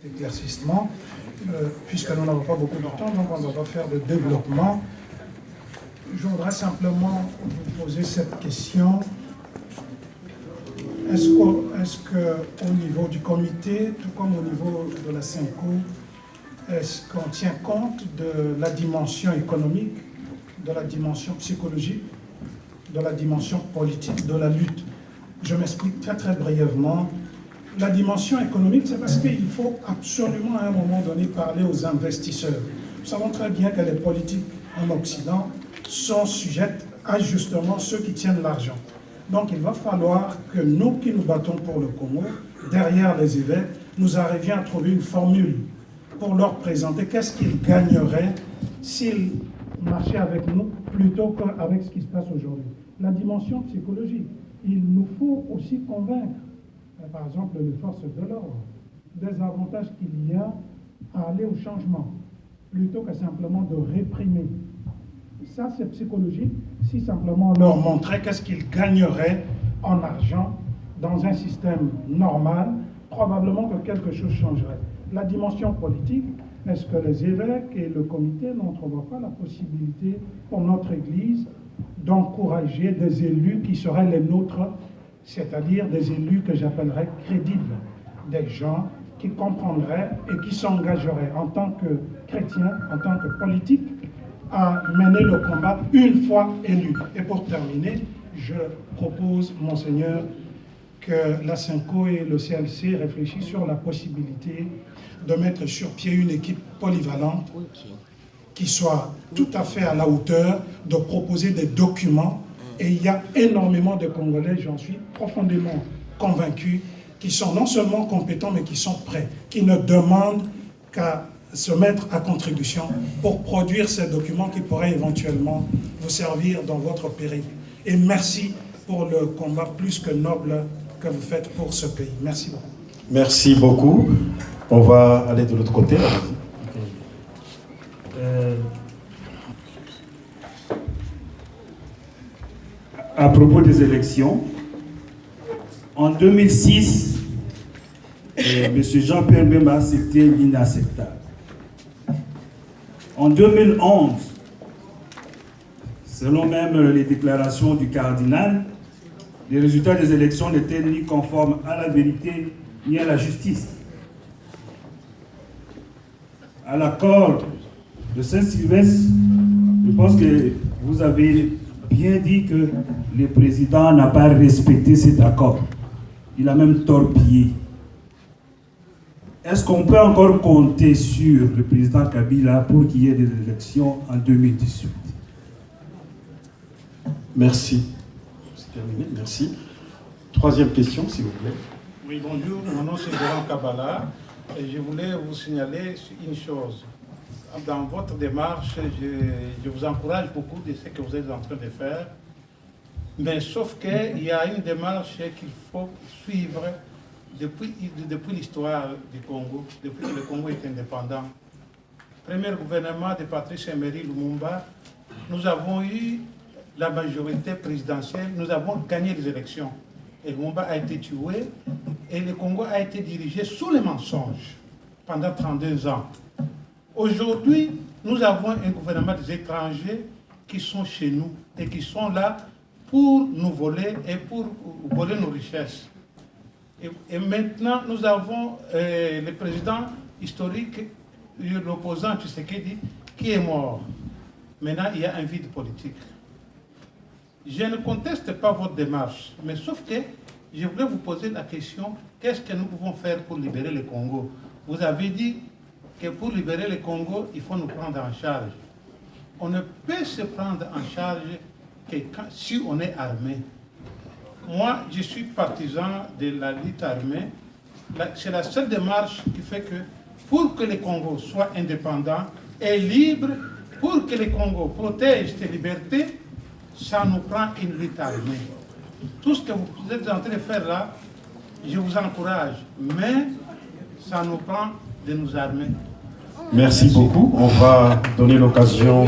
éclaircissements. Puisque nous n'avons pas beaucoup de temps, donc on va faire le développement. Je voudrais simplement vous poser cette question. Est-ce qu'au niveau du comité, tout comme au niveau de la SYNCO, est-ce qu'on tient compte de la dimension économique, de la dimension psychologique, de la dimension politique de la lutte? Je m'explique très très brièvement. La dimension économique, c'est parce qu'il faut absolument à un moment donné parler aux investisseurs. Nous savons très bien que les politiques en Occident sont sujettes à justement ceux qui tiennent l'argent. Donc il va falloir que nous qui nous battons pour le Congo, derrière les évêques, nous arrivions à trouver une formule pour leur présenter qu'est-ce qu'ils gagneraient s'ils marchaient avec nous plutôt qu'avec ce qui se passe aujourd'hui. La dimension psychologique, il nous faut aussi convaincre, par exemple, les forces de l'ordre, des avantages qu'il y a à aller au changement, plutôt que simplement de réprimer. Ça, c'est psychologique. Si simplement on leur montrait qu'est-ce qu'ils gagneraient en argent dans un système normal, probablement que quelque chose changerait. La dimension politique, est-ce que les évêques et le comité n'entrevoient pas la possibilité pour notre Église d'encourager des élus qui seraient les nôtres, c'est-à-dire des élus que j'appellerais crédibles, des gens qui comprendraient et qui s'engageraient en tant que chrétiens, en tant que politiques, à mener le combat une fois élus. Et pour terminer, je propose, Monseigneur, que la SYNCO et le CLC réfléchissent sur la possibilité de mettre sur pied une équipe polyvalente qui soit tout à fait à la hauteur, de proposer des documents. Et il y a énormément de Congolais, j'en suis profondément convaincu, qui sont non seulement compétents, mais qui sont prêts, qui ne demandent qu'à se mettre à contribution pour produire ces documents qui pourraient éventuellement vous servir dans votre périple. Et merci pour le combat plus que noble que vous faites pour ce pays. Merci beaucoup. Merci beaucoup. On va aller de l'autre côté. À propos des élections, en 2006, M. Jean-Pierre Bemba, c'était inacceptable. En 2011, selon même les déclarations du cardinal, les résultats des élections n'étaient ni conformes à la vérité ni à la justice. À l'accord de Saint-Sylvestre, je pense que vous avez bien dit que le président n'a pas respecté cet accord. Il a même torpillé. Est-ce qu'on peut encore compter sur le président Kabila pour qu'il y ait des élections en 2018? Merci. C'est terminé, merci. Troisième question, s'il vous plaît. Oui, bonjour, mon nom c'est Laurent Kabala et je voulais vous signaler une chose. Dans votre démarche, je vous encourage beaucoup de ce que vous êtes en train de faire, mais sauf qu'il y a une démarche qu'il faut suivre depuis l'histoire du Congo, depuis que le Congo est indépendant. Premier gouvernement de Patrice Emery Lumumba, nous avons eu la majorité présidentielle, nous avons gagné les élections. Et Lumumba a été tué et le Congo a été dirigé sous les mensonges pendant 32 ans. Aujourd'hui, nous avons un gouvernement des étrangers qui sont chez nous et qui sont là pour nous voler et pour voler nos richesses. Et maintenant, nous avons le président historique, l'opposant Tshisekedi, qui est mort. Maintenant, il y a un vide politique. Je ne conteste pas votre démarche, mais sauf que je voulais vous poser la question, qu'est-ce que nous pouvons faire pour libérer le Congo? Vous avez dit que pour libérer le Congo, il faut nous prendre en charge. On ne peut se prendre en charge que si on est armé. Moi, je suis partisan de la lutte armée. C'est la seule démarche qui fait que pour que le Congo soit indépendant et libre, pour que le Congo protège ses libertés, ça nous prend une lutte armée. Tout ce que vous êtes en train de faire là, je vous encourage, mais ça nous prend de nous armer. Merci beaucoup. On va donner l'occasion